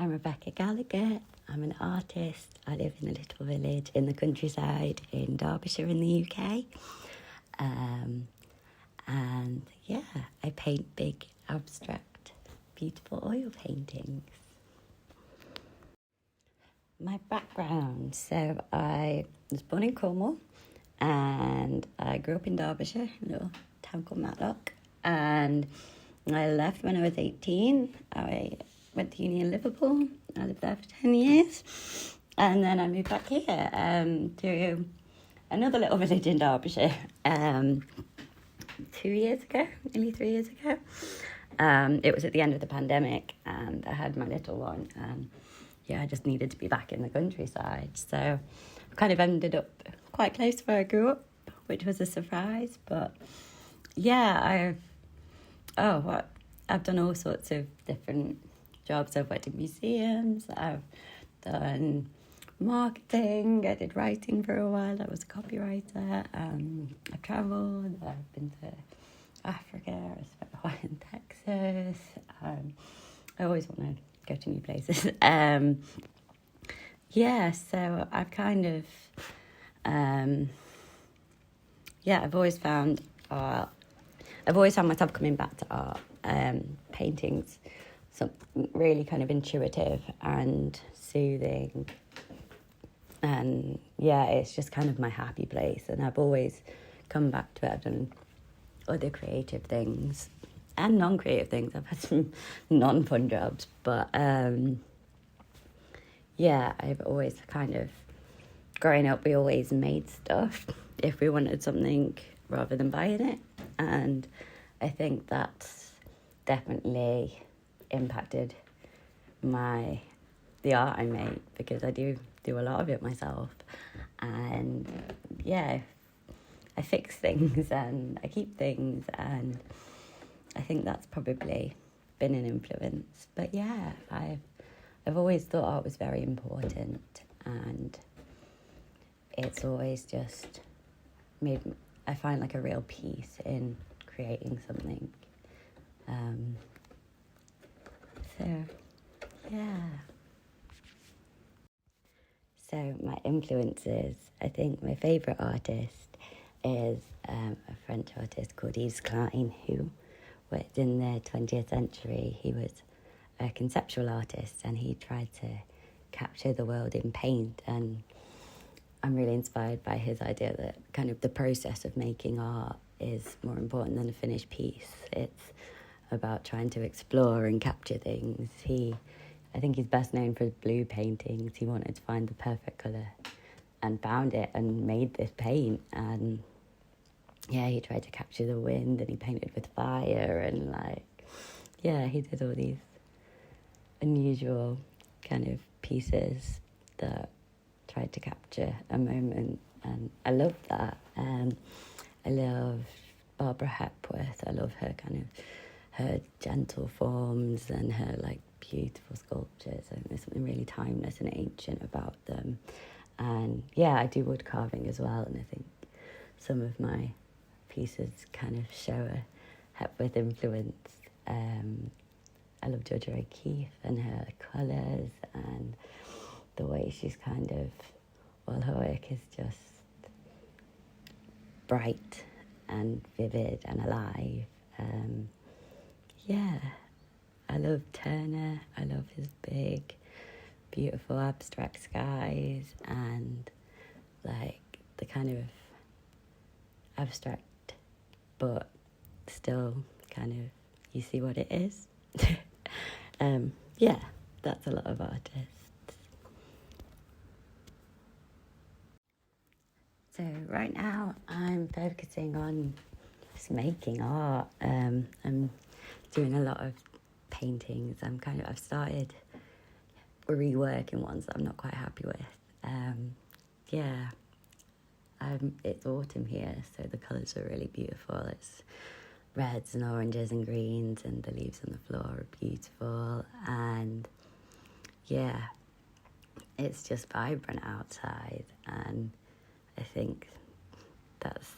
I'm Rebecca Gallagher. I'm an artist. I live in a little village in the countryside in Derbyshire in the UK. And yeah, I paint big, abstract, beautiful oil paintings. My background, so I was born in Cornwall and I grew up in Derbyshire, a little town called Matlock. And I left when I was 18. I went to uni in Liverpool. I lived there for 10 years. And then I moved back here to another little village in Derbyshire 2 years ago, nearly 3 years ago. It was at the end of the pandemic and I had my little one. I just needed to be back in the countryside. So I kind of ended up quite close to where I grew up, which was a surprise. But yeah, I've done all sorts of different jobs. I've worked in museums, I've done marketing, I did writing for a while, I was a copywriter, I've travelled, I've been to Africa, I spent a while in Texas, I always want to go to new places. So I've kind of, I've always found art. I've always found myself coming back to art, paintings, something really kind of intuitive and soothing. And it's just kind of my happy place. And I've always come back to it. I've done other creative things and non-creative things. I've had some non-fun jobs, but I've always kind of, growing up, we always made stuff if we wanted something rather than buying it. And I think that's definitely impacted the art I make, because I do a lot of it myself. And I fix things and I keep things, and I think that's probably been an influence. But I've always thought art was very important, and it's always just I find like a real peace in creating something. So my influences, I think my favourite artist is a French artist called Yves Klein, who worked in the 20th century. He was a conceptual artist and he tried to capture the world in paint, and I'm really inspired by his idea that kind of the process of making art is more important than a finished piece. It's about trying to explore and capture things. I think he's best known for his blue paintings. He wanted to find the perfect colour and found it and made this paint. And he tried to capture the wind and he painted with fire and he did all these unusual kind of pieces that tried to capture a moment, and I love that. I love Barbara Hepworth. I love her gentle forms and her beautiful sculptures. I think there's something really timeless and ancient about them. And I do wood carving as well, and I think some of my pieces kind of show a Hepworth influence. I love Georgia O'Keeffe and her colours and the way she's all her work is just bright and vivid and alive. I love Turner. I love his big, beautiful abstract skies and the kind of abstract but still kind of you see what it is. That's a lot of artists. So right now I'm focusing on just making art. I'm doing a lot of paintings. I've started reworking ones that I'm not quite happy with. It's autumn here, so the colours are really beautiful. It's reds and oranges and greens, and the leaves on the floor are beautiful, and it's just vibrant outside, and I think that's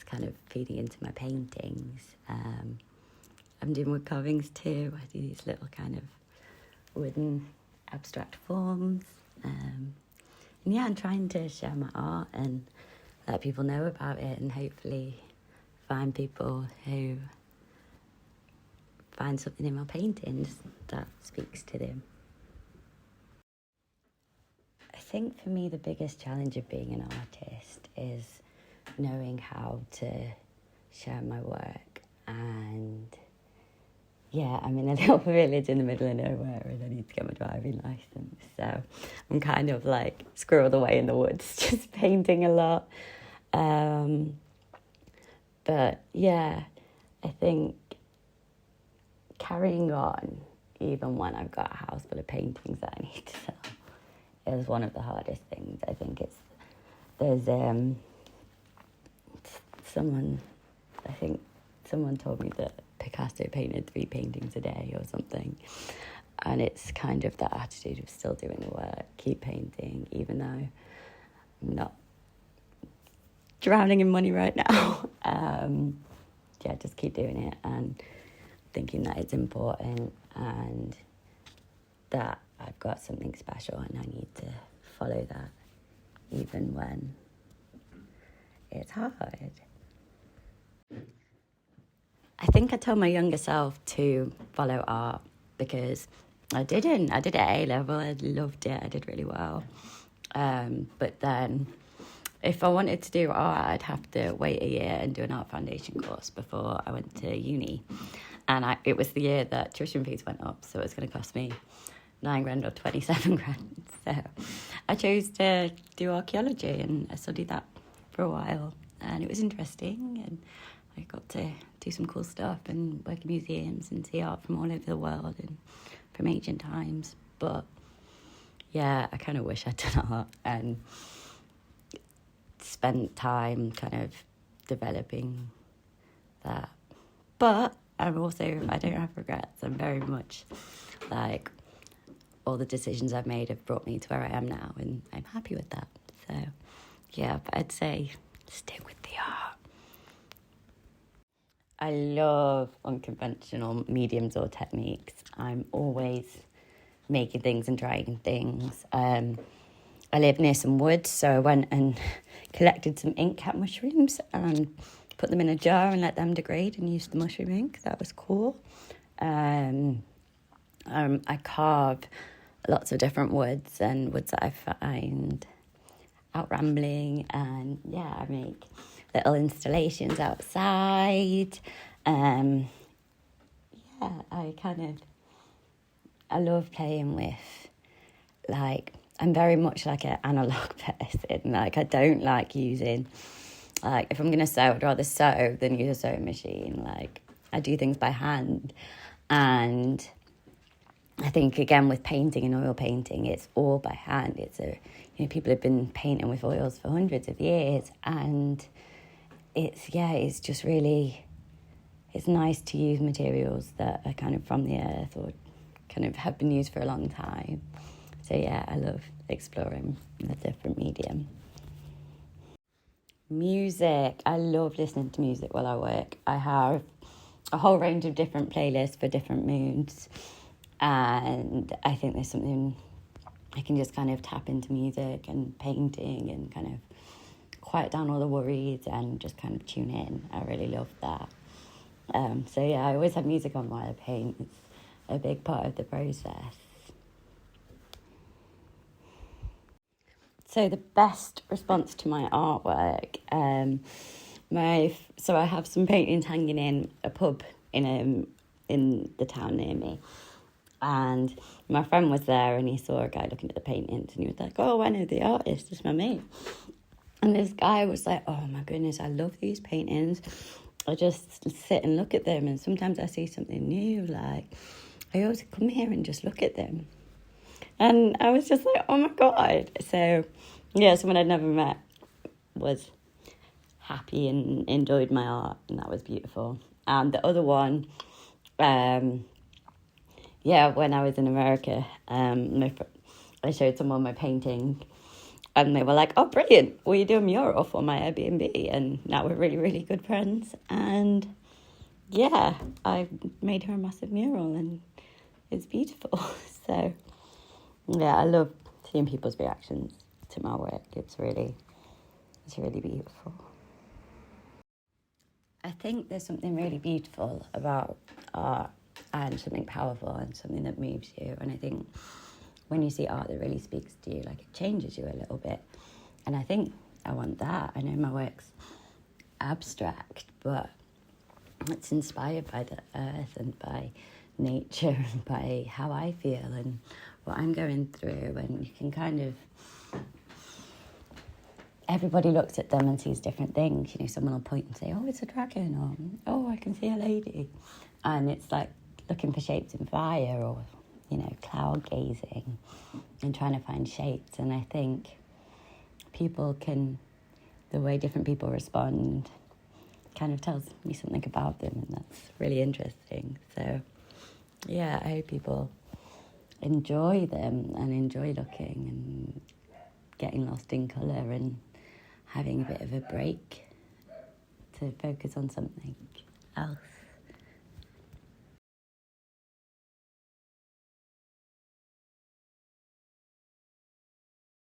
kind of feeding into my paintings. I'm doing wood carvings too. I do these little kind of wooden abstract forms. And yeah, I'm trying to share my art and let people know about it, and hopefully find people who find something in my paintings that speaks to them. I think for me the biggest challenge of being an artist is knowing how to share my work. And yeah, I'm in a little village in the middle of nowhere and I need to get my driving license, so I'm kind of like squirreled away in the woods just painting a lot. But yeah, I think carrying on even when I've got a house full of paintings that I need to sell is one of the hardest things. I think there's someone told me that Picasso painted 3 paintings a day or something, and it's kind of that attitude of still doing the work, keep painting, even though I'm not drowning in money right now. Yeah, just keep doing it and thinking that it's important and that I've got something special and I need to follow that even when it's hard. I think I told my younger self to follow art because I didn't. I did it at A-level, I loved it, I did really well. But then if I wanted to do art, I'd have to wait a year and do an art foundation course before I went to uni. And it was the year that tuition fees went up, so it was going to cost me $9,000 or $27,000. So I chose to do archaeology, and I studied that for a while, and it was interesting, and I got to do some cool stuff and work in museums and see art from all over the world and from ancient times. But yeah, I kind of wish I'd done art and spent time kind of developing that. But I don't have regrets. I'm very much like, all the decisions I've made have brought me to where I am now, and I'm happy with that. So yeah, but I'd say stick with the art. I love unconventional mediums or techniques. I'm always making things and trying things. I live near some woods, so I went and collected some ink cat mushrooms and put them in a jar and let them degrade and used the mushroom ink. That was cool. I carve lots of different woods and woods that I find out rambling, and yeah, I make little installations outside. Yeah, I love playing with, like, I'm very much like an analog person. Like, I don't like using, like, if I'm going to sew, I'd rather sew than use a sewing machine. Like, I do things by hand. And I think, again, with painting and oil painting, it's all by hand. People have been painting with oils for hundreds of years. And it's just really, it's nice to use materials that are kind of from the earth or kind of have been used for a long time. So yeah, I love exploring a different medium. Music. I love listening to music while I work. I have a whole range of different playlists for different moods. And I think there's something, I can just kind of tap into music and painting and kind of quiet down all the worries and just kind of tune in. I really love that. So yeah, I always have music on while I paint. It's a big part of the process. So the best response to my artwork, so I have some paintings hanging in a pub in the town near me, and my friend was there and he saw a guy looking at the paintings and he was like, "Oh, I know the artist, it's my mate." And this guy was like, "Oh my goodness, I love these paintings. I just sit and look at them, and sometimes I see something new. Like, I always come here and just look at them." And I was just like, oh my God. So yeah, someone I'd never met was happy and enjoyed my art, and that was beautiful. And the other one, when I was in America, I showed someone my painting, and they were like, "Oh, brilliant, will you do a mural for my Airbnb?" And now we're really, really good friends. And yeah, I made her a massive mural, and it's beautiful. So Yeah, I love seeing people's reactions to my work. It's really beautiful. I think there's something really beautiful about art and something powerful and something that moves you. And I think when you see art that really speaks to you, like it changes you a little bit. And I think I want that. I know my work's abstract, but it's inspired by the earth and by nature and by how I feel and what I'm going through. And you can kind of, everybody looks at them and sees different things. You know, someone will point and say, oh, it's a dragon, or oh, I can see a lady. And it's like looking for shapes in fire, or, you know, cloud gazing and trying to find shapes. And I think the way different people respond kind of tells me something about them, and that's really interesting. So, yeah, I hope people enjoy them and enjoy looking and getting lost in colour and having a bit of a break to focus on something else.